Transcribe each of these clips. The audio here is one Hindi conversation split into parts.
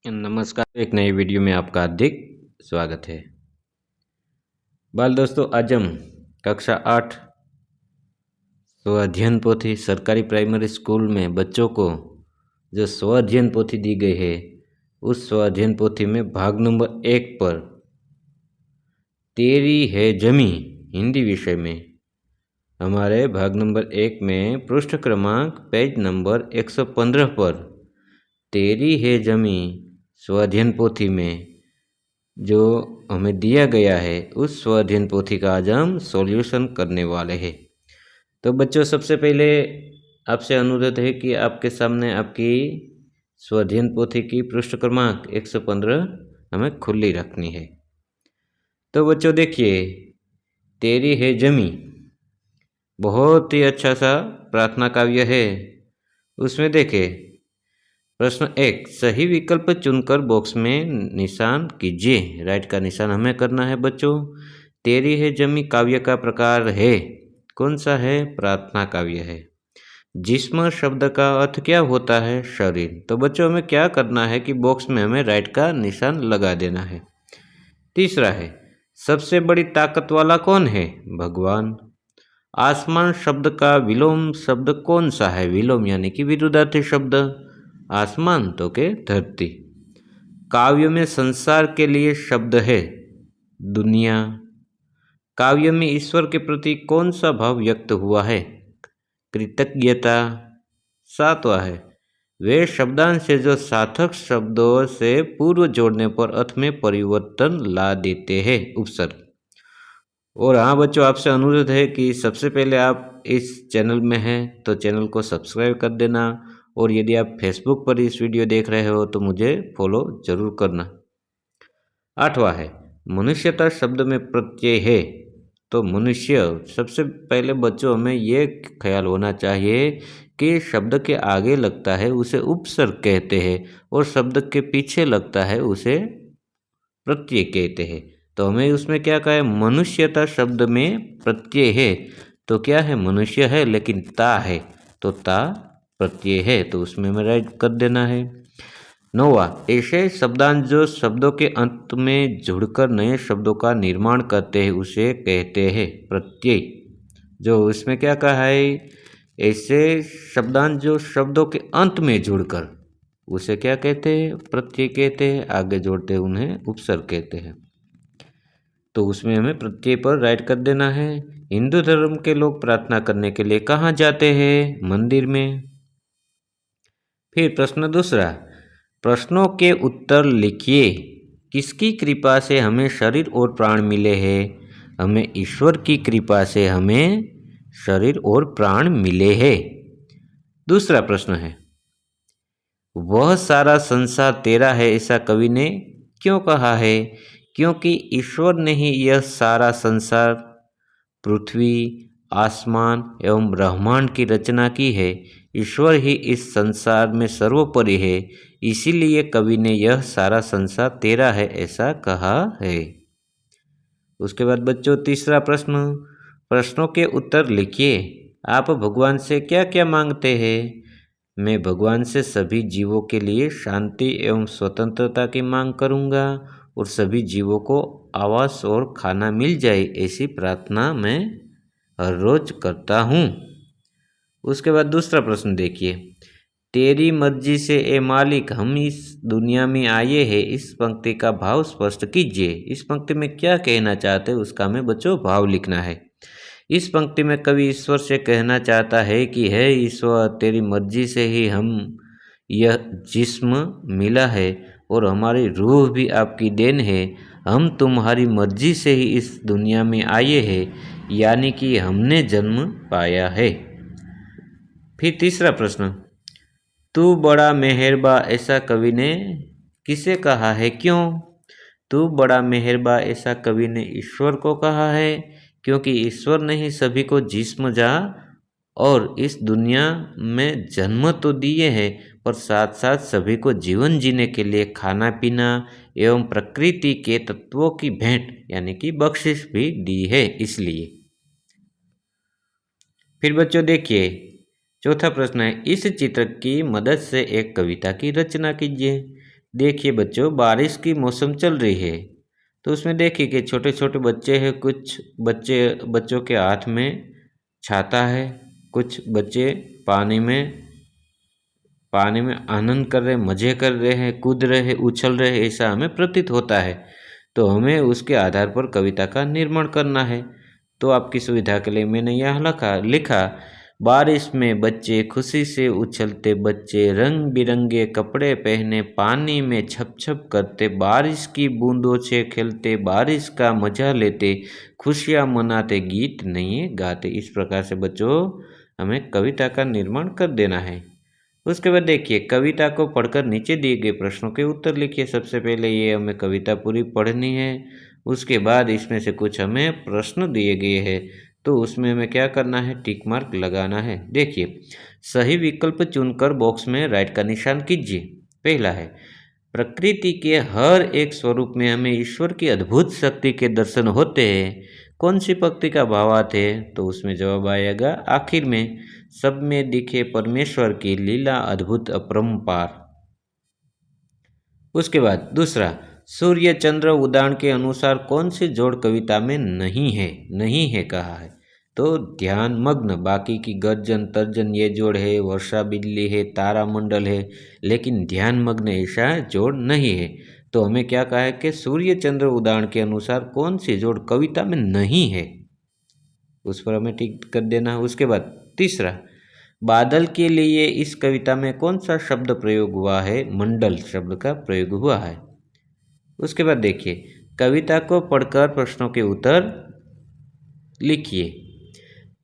नमस्कार, एक नई वीडियो में आपका हार्दिक स्वागत है। बाल दोस्तों, आज हम कक्षा 8 स्व अध्ययन पोथी सरकारी प्राइमरी स्कूल में बच्चों को जो स्व अध्ययन पोथी दी गई है, उस स्व अध्ययन पोथी में भाग नंबर 1 पर तेरी है जमी हिंदी विषय में हमारे भाग नंबर 1 में पृष्ठ क्रमांक पेज नंबर 115 पर तेरी है जमी स्व अध्ययन पोथी में जो हमें दिया गया है, उस स्व अध्ययन पोथी का आज हम सॉल्यूशन करने वाले हैं। तो बच्चों, सबसे पहले आपसे अनुरोध है कि आपके सामने आपकी स्व अध्ययन पोथी की पृष्ठ क्रमांक 115 हमें खुली रखनी है। तो बच्चों देखिए, तेरी है जमी बहुत ही अच्छा सा प्रार्थना काव्य है। उसमें देखे प्रश्न 1, सही विकल्प चुनकर बॉक्स में निशान कीजिए। राइट का निशान हमें करना है बच्चों। तेरी है जमी काव्य का प्रकार है, कौन सा है? प्रार्थना काव्य है। जिस्म शब्द का अर्थ क्या होता है? शरीर। तो बच्चों हमें क्या करना है कि बॉक्स में हमें राइट का निशान लगा देना है। तीसरा है, सबसे बड़ी ताकत वाला कौन है? भगवान। आसमान शब्द का विलोम शब्द कौन सा है? विलोम यानी कि विरुद्धार्थी शब्द। आसमान तो के धरती। काव्य में संसार के लिए शब्द है दुनिया। काव्य में ईश्वर के प्रति कौन सा भाव व्यक्त हुआ है? कृतज्ञता। सातवां है, वे शब्दांश से जो सार्थक शब्दों से पूर्व जोड़ने पर अर्थ में परिवर्तन ला देते हैं, उपसर्ग। और हाँ बच्चों, आपसे अनुरोध है कि सबसे पहले आप इस चैनल में हैं तो चैनल को सब्सक्राइब कर देना, और यदि आप फेसबुक पर इस वीडियो देख रहे हो तो मुझे फॉलो जरूर करना। आठवां है, मनुष्यता शब्द में प्रत्यय है। तो मनुष्य, सबसे पहले बच्चों हमें ये ख्याल होना चाहिए कि शब्द के आगे लगता है उसे उपसर्ग कहते हैं, और शब्द के पीछे लगता है उसे प्रत्यय कहते हैं। तो हमें उसमें क्या कहा है? मनुष्यता शब्द में प्रत्यय है, तो क्या है? मनुष्य है, लेकिन ता है, तो ता प्रत्यय है, तो उसमें हमें राइट कर देना है। नौवां, ऐसे शब्दांश जो शब्दों के अंत में जुड़कर नए शब्दों का निर्माण करते हैं उसे कहते हैं प्रत्यय। जो इसमें क्या कहा है? ऐसे शब्दांश जो शब्दों के अंत में जुड़कर, उसे क्या कहते हैं? प्रत्यय कहते हैं। आगे जोड़ते हैं उन्हें उपसर्ग कहते हैं। तो उसमें हमें प्रत्यय पर राइट कर देना है। हिंदू धर्म के लोग प्रार्थना करने के लिए कहाँ जाते हैं? मंदिर में। फिर प्रश्न दूसरा, प्रश्नों के उत्तर लिखिए। किसकी कृपा से हमें शरीर और प्राण मिले हैं? हमें ईश्वर की कृपा से हमें शरीर और प्राण मिले हैं। दूसरा प्रश्न है, वह सारा संसार तेरा है ऐसा कवि ने क्यों कहा है? क्योंकि ईश्वर ने ही यह सारा संसार, पृथ्वी, आसमान एवं ब्रह्मांड की रचना की है। ईश्वर ही इस संसार में सर्वोपरि है, इसीलिए कवि ने यह सारा संसार तेरा है ऐसा कहा है। उसके बाद बच्चों तीसरा प्रश्न, प्रश्नों के उत्तर लिखिए। आप भगवान से क्या क्या मांगते हैं? मैं भगवान से सभी जीवों के लिए शांति एवं स्वतंत्रता की मांग करूंगा, और सभी जीवों को आवास और खाना मिल जाए ऐसी प्रार्थना मैं हर रोज करता हूँ। उसके बाद दूसरा प्रश्न देखिए, तेरी मर्जी से ए मालिक हम इस दुनिया में आए हैं, इस पंक्ति का भाव स्पष्ट कीजिए। इस पंक्ति में क्या कहना चाहते हैं उसका हमें बच्चों भाव लिखना है। इस पंक्ति में कवि ईश्वर से कहना चाहता है कि हे ईश्वर, तेरी मर्जी से ही हम यह जिस्म मिला है, और हमारी रूह भी आपकी देन है। हम तुम्हारी मर्जी से ही इस दुनिया में आए हैं, यानी कि हमने जन्म पाया है। फिर तीसरा प्रश्न, तू बड़ा मेहरबा ऐसा कवि ने किसे कहा है? क्यों? तू बड़ा मेहरबा ऐसा कवि ने ईश्वर को कहा है, क्योंकि ईश्वर ने ही सभी को जिस्म जा और इस दुनिया में जन्म तो दिए हैं, पर साथ साथ सभी को जीवन जीने के लिए खाना पीना एवं प्रकृति के तत्वों की भेंट यानी कि बख्शिश भी दी है, इसलिए। फिर बच्चों देखिए चौथा प्रश्न है, इस चित्र की मदद से एक कविता की रचना कीजिए। देखिए बच्चों, बारिश की मौसम चल रही है, तो उसमें देखिए कि छोटे छोटे बच्चे हैं, कुछ बच्चों के हाथ में छाता है, कुछ बच्चे पानी में पानी में आनंद कर रहे, मजे कर रहे हैं, कूद रहे हैं, उछल रहे हैं, ऐसा हमें प्रतीत होता है। तो हमें उसके आधार पर कविता का निर्माण करना है। तो आपकी सुविधा के लिए मैंने यह लिखा, बारिश में बच्चे खुशी से उछलते, बच्चे रंग बिरंगे कपड़े पहने पानी में छप छप करते, बारिश की बूंदों से खेलते, बारिश का मजा लेते, खुशियाँ मनाते, गीत नए गाते। इस प्रकार से बच्चों हमें कविता का निर्माण कर देना है। उसके बाद देखिए, कविता को पढ़कर नीचे दिए गए प्रश्नों के उत्तर लिखिए। सबसे पहले ये हमें कविता पूरी पढ़नी है, उसके बाद इसमें से कुछ हमें प्रश्न दिए गए हैं, तो उसमें हमें क्या करना है, टिक मार्क लगाना है। देखिए, सही विकल्प चुनकर बॉक्स में राइट का निशान कीजिए। पहला है, प्रकृति के हर एक स्वरूप में हमें ईश्वर की अद्भुत शक्ति के दर्शन होते हैं। कौन सी पंक्ति का भावार्थ है, तो उसमें जवाब आएगा आखिर में, सब में दिखे परमेश्वर की लीला अद्भुत अपरंपार। उसके बाद दूसरा, सूर्य चंद्र उदाहरण के अनुसार कौन सी जोड़ कविता में नहीं है कहा है, तो ध्यान मग्न, बाकी की गर्जन तर्जन ये जोड़ है, वर्षा बिजली है, तारा मंडल है, लेकिन ध्यान मग्न ऐसा जोड़ नहीं है। तो हमें क्या कहा है कि सूर्य चंद्र उदाहरण के अनुसार कौन सी जोड़ कविता में नहीं है, उस पर हमें टिक कर देना है। उसके बाद तीसरा, बादल के लिए इस कविता में कौन सा शब्द प्रयोग हुआ है, मंडल शब्द का प्रयोग हुआ है। उसके बाद देखिए, कविता को पढ़कर प्रश्नों के उत्तर लिखिए।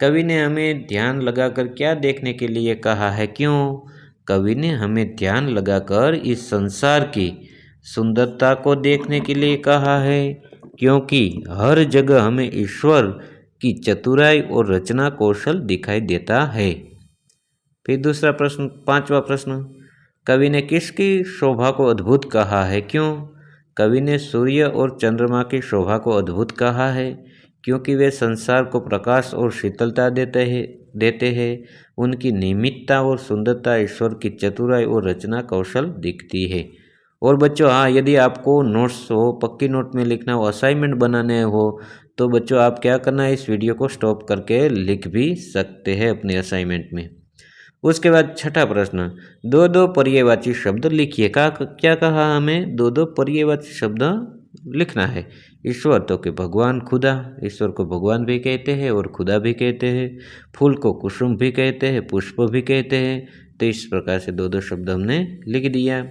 कवि ने हमें ध्यान लगाकर क्या देखने के लिए कहा है, क्यों? कवि ने हमें ध्यान लगाकर इस संसार की सुंदरता को देखने के लिए कहा है, क्योंकि हर जगह हमें ईश्वर की चतुराई और रचना कौशल दिखाई देता है। फिर दूसरा प्रश्न, पांचवा प्रश्न, कवि ने किसकी शोभा को अद्भुत कहा है, क्यों? कवि ने सूर्य और चंद्रमा की शोभा को अद्भुत कहा है, क्योंकि वे संसार को प्रकाश और शीतलता देते हैं। उनकी नियमितता और सुंदरता ईश्वर की चतुराई और रचना कौशल दिखती है। और बच्चों हाँ, यदि आपको नोट्स हो, पक्की नोट में लिखना हो, असाइनमेंट बनाने हो, तो बच्चों आप क्या करना है, इस वीडियो को स्टॉप करके लिख भी सकते हैं अपने असाइनमेंट में। उसके बाद छठा प्रश्न, दो दो पर्यायवाची शब्द लिखिए। क्या कहा हमें, दो दो पर्यायवाची शब्द लिखना है। ईश्वर तो कि भगवान खुदा, ईश्वर को भगवान भी कहते हैं और खुदा भी कहते हैं। फूल को कुसुम भी कहते हैं, पुष्प भी कहते हैं। तो इस प्रकार से दो दो शब्द हमने लिख दिया।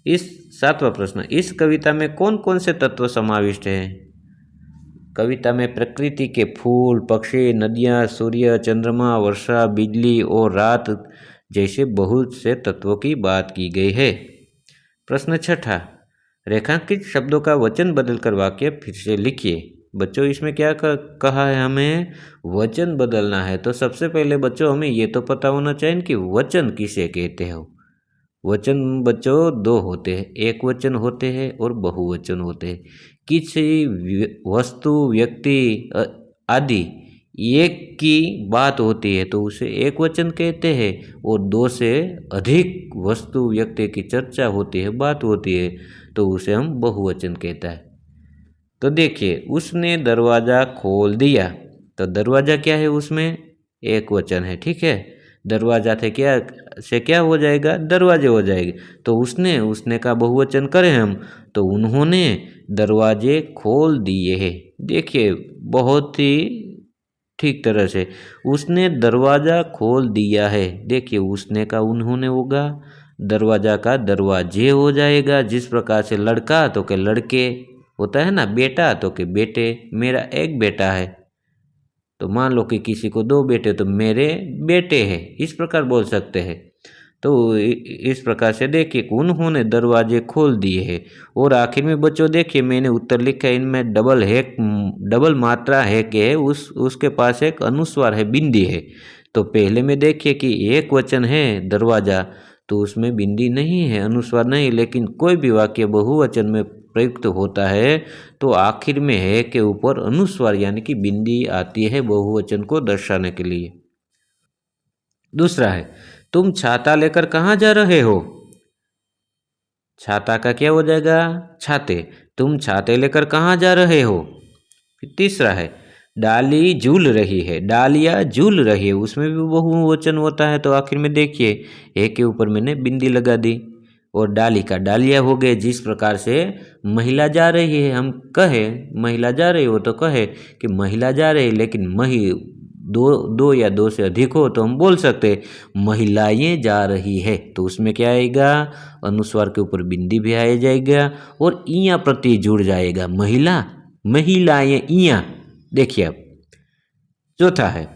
इस सातवां प्रश्न, इस कविता में कौन कौन से तत्व समाविष्ट हैं? कविता में प्रकृति के फूल, पक्षी, नदियाँ, सूर्य, चंद्रमा, वर्षा, बिजली और रात जैसे बहुत से तत्वों की बात की गई है। प्रश्न छठा, रेखांकित शब्दों का वचन बदलकर वाक्य फिर से लिखिए। बच्चों इसमें क्या कहा है, हमें वचन बदलना है। तो सबसे पहले बच्चों हमें ये तो पता होना चाहिए कि वचन किसे कहते हो। वचन बच्चों दो होते हैं, एक वचन होते हैं और बहुवचन होते हैं। किसी वस्तु, व्यक्ति आदि एक की बात होती है तो उसे एक वचन कहते हैं, और दो से अधिक वस्तु व्यक्ति की चर्चा होती है, बात होती है, तो उसे हम बहुवचन कहता है। तो देखिए, उसने दरवाज़ा खोल दिया, तो दरवाज़ा क्या है, उसमें एक वचन है, ठीक है। दरवाजा से क्या हो जाएगा, दरवाजे हो जाएंगे। तो उसने का बहुवचन करें हम, तो उन्होंने दरवाजे खोल दिए हैं। देखिए बहुत ही ठीक तरह से, उसने दरवाज़ा खोल दिया है। देखिए उसने का उन्होंने होगा, दरवाज़ा का दरवाजे हो जाएगा। जिस प्रकार से लड़का तो के लड़के होता है ना, बेटा तो के बेटे। मेरा एक बेटा है, तो मान लो कि किसी को दो बेटे, तो मेरे बेटे हैं, इस प्रकार बोल सकते हैं। तो इस प्रकार से देखिए उन्होंने दरवाजे खोल दिए हैं। और आखिर में बच्चों देखिए मैंने उत्तर लिखा है, इनमें डबल मात्रा है कि है, उसके पास एक अनुस्वार है, बिंदी है। तो पहले में देखिए कि एक वचन है दरवाजा, तो उसमें बिंदी नहीं है, अनुस्वार नहीं। लेकिन कोई भी वाक्य बहुवचन में प्रयुक्त होता है तो आखिर में है के ऊपर अनुस्वार यानी कि बिंदी आती है बहुवचन को दर्शाने के लिए। दूसरा है, तुम छाता लेकर कहाँ जा रहे हो? छाता का क्या हो जाएगा? छाते। तुम छाते लेकर कहाँ जा रहे हो? फिर तीसरा है डाली झूल रही है, डालियाँ झूल रही है, उसमें भी बहुवचन होता है। तो आखिर में देखिए एक के ऊपर मैंने बिंदी लगा दी और डाली का डालिया हो गए। जिस प्रकार से महिला जा रही है, हम कहे महिला जा रही हो तो कहे कि महिला जा रही है, लेकिन दो या दो से अधिक हो तो हम बोल सकते महिलाएं जा रही है। तो उसमें क्या आएगा? अनुस्वार के ऊपर बिंदी भी आ जाएगा और इया प्रत्यय जुड़ जाएगा, महिला महिलाएं इया। देखिए अब चौथा है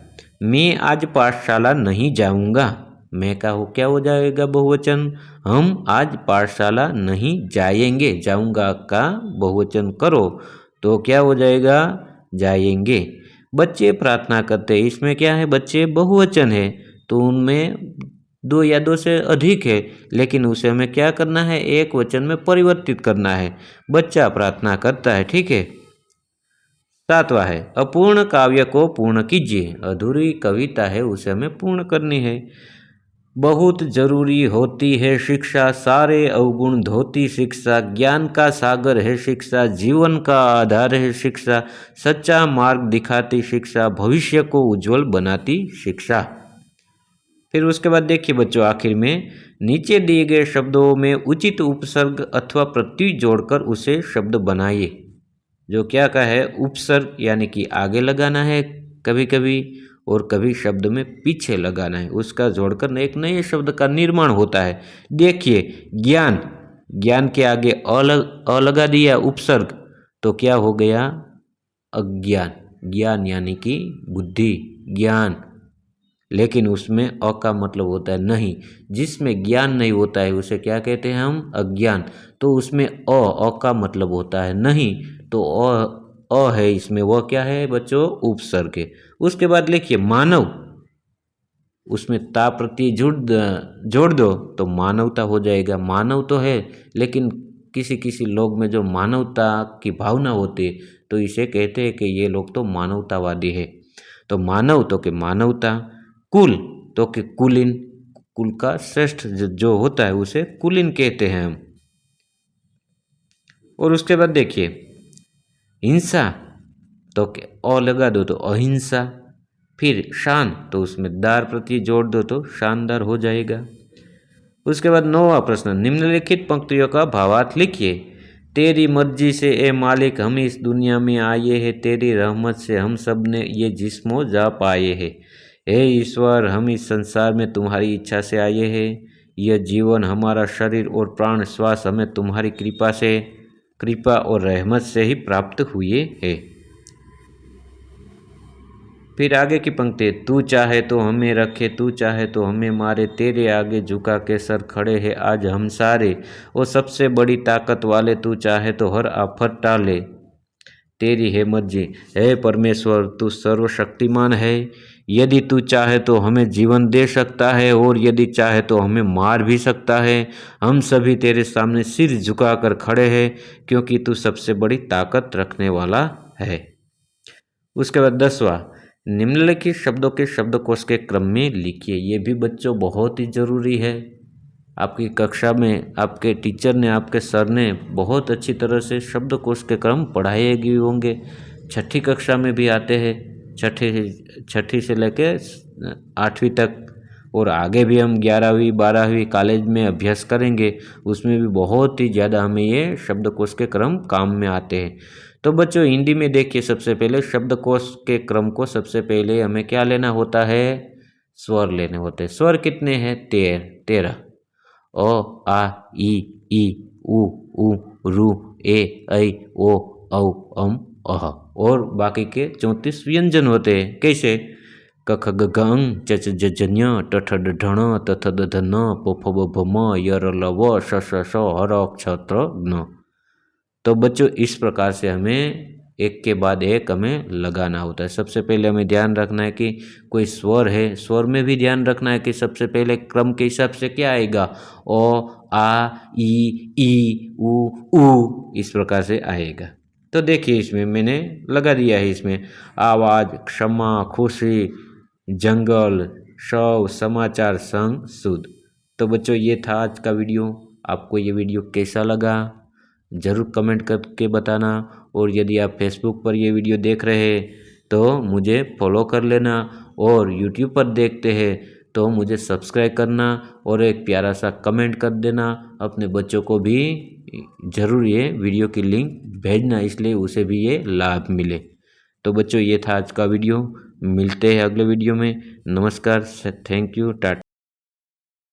मैं आज पाठशाला नहीं जाऊंगा। मैं का हो क्या हो जाएगा? बहुवचन। हम आज पाठशाला नहीं जाएंगे, जाऊंगा का बहुवचन करो तो क्या हो जाएगा? जाएंगे। बच्चे प्रार्थना करते, इसमें क्या है? बच्चे बहुवचन है तो उनमें दो या दो से अधिक है, लेकिन उसे हमें क्या करना है? एक वचन में परिवर्तित करना है। बच्चा प्रार्थना करता है, ठीक है। सातवां है अपूर्ण काव्य को पूर्ण कीजिए। अधूरी कविता है उसे हमें पूर्ण करनी है। बहुत जरूरी होती है शिक्षा, सारे अवगुण धोती शिक्षा, ज्ञान का सागर है शिक्षा, जीवन का आधार है शिक्षा, सच्चा मार्ग दिखाती शिक्षा, भविष्य को उज्जवल बनाती शिक्षा। फिर उसके बाद देखिए बच्चों आखिर में नीचे दिए गए शब्दों में उचित उपसर्ग अथवा प्रत्यय जोड़कर उसे शब्द बनाइए। जो क्या का है? उपसर्ग यानी कि आगे लगाना है कभी कभी और कभी शब्द में पीछे लगाना है, उसका जोड़कर एक नए शब्द का निर्माण होता है। देखिए ज्ञान, ज्ञान के आगे अ लगा दिया उपसर्ग तो क्या हो गया? अज्ञान। ज्ञान यानी कि बुद्धि, ज्ञान, लेकिन उसमें अ का मतलब होता है नहीं। जिसमें ज्ञान नहीं होता है उसे क्या कहते हैं हम? अज्ञान। तो उसमें अ का मतलब होता है नहीं, तो अ है इसमें, वह क्या है बच्चों? उपसर्ग है। उसके बाद लिखिए मानव, उसमें ता प्रत्यय जोड़ दो तो मानवता हो जाएगा। मानव तो है लेकिन किसी किसी लोग में जो मानवता की भावना होती है तो इसे कहते हैं कि ये लोग तो मानवतावादी है। तो मानव तो कि मानवता, कुल तो कि कुलीन, कुल का श्रेष्ठ जो होता है उसे कुलीन कहते हैं हम। और उसके बाद देखिए हिंसा तो कि अ लगा दो तो अहिंसा, फिर शान तो उसमें दार प्रत्यय जोड़ दो तो शानदार हो जाएगा। उसके बाद 9वां प्रश्न निम्नलिखित पंक्तियों का भावार्थ लिखिए। तेरी मर्जी से ए मालिक हम इस दुनिया में आए हैं, तेरी रहमत से हम सब ने ये जिस्मो जा पाए हैं। हे ईश्वर हम इस संसार में तुम्हारी इच्छा से आए हैं। यह जीवन हमारा शरीर और प्राण श्वास हमें तुम्हारी कृपा और रहमत से ही प्राप्त हुए हैं। फिर आगे की पंक्ति तू चाहे तो हमें रखे, तू चाहे तो हमें मारे, तेरे आगे झुका के सर खड़े हैं आज हम सारे। वो सबसे बड़ी ताकत वाले तू चाहे तो हर आफत टाले, तेरी है मर्जी। हे परमेश्वर तू सर्वशक्तिमान है। यदि तू चाहे तो हमें जीवन दे सकता है और यदि चाहे तो हमें मार भी सकता है। हम सभी तेरे सामने सिर झुकाकर खड़े हैं क्योंकि तू सबसे बड़ी ताकत रखने वाला है। उसके बाद 10वां निम्नलिखित शब्दों के शब्दकोश के क्रम में लिखिए। ये भी बच्चों बहुत ही ज़रूरी है। आपकी कक्षा में आपके टीचर ने, आपके सर ने बहुत अच्छी तरह से शब्दकोश के क्रम पढ़ाए गए होंगे। छठी कक्षा में भी आते हैं, छठी से लेके 8वीं तक, और आगे भी हम 11वीं 12वीं कॉलेज में अभ्यास करेंगे, उसमें भी बहुत ही ज़्यादा हमें ये शब्दकोश के क्रम काम में आते हैं। तो बच्चों हिंदी में देखिए सबसे पहले शब्दकोश के क्रम को सबसे पहले हमें क्या लेना होता है? स्वर लेने होते हैं। स्वर कितने हैं? 13। अ आ ई उ ऊ रू ए ऐ ओ औ अम अह। और बाकी के 34 व्यंजन होते हैं। कैसे? क ख ग घ ङ च छ ज झ ञ ट ठ ड ढ ण त थ द ध न प फ ब भ म य र ल व श श ष ह र क्ष त्र न। तो बच्चों इस प्रकार से हमें एक के बाद एक हमें लगाना होता है। सबसे पहले हमें ध्यान रखना है कि कोई स्वर है, स्वर में भी ध्यान रखना है कि सबसे पहले क्रम के हिसाब से क्या आएगा? ओ आ ई उ इस प्रकार से आएगा। तो देखिए इसमें मैंने लगा दिया है, इसमें आवाज़, क्षमा, खुशी, जंगल, शव, समाचार, संग, सुध। तो बच्चों ये था आज का वीडियो। आपको ये वीडियो कैसा लगा ज़रूर कमेंट करके बताना। और यदि आप फेसबुक पर ये वीडियो देख रहे हैं तो मुझे फॉलो कर लेना, और यूट्यूब पर देखते हैं तो मुझे सब्सक्राइब करना और एक प्यारा सा कमेंट कर देना। अपने बच्चों को भी ज़रूर ये वीडियो की लिंक भेजना, इसलिए उसे भी ये लाभ मिले। तो बच्चों, ये था आज का वीडियो। मिलते हैं अगले वीडियो में। नमस्कार, थैंक यू, टाटा।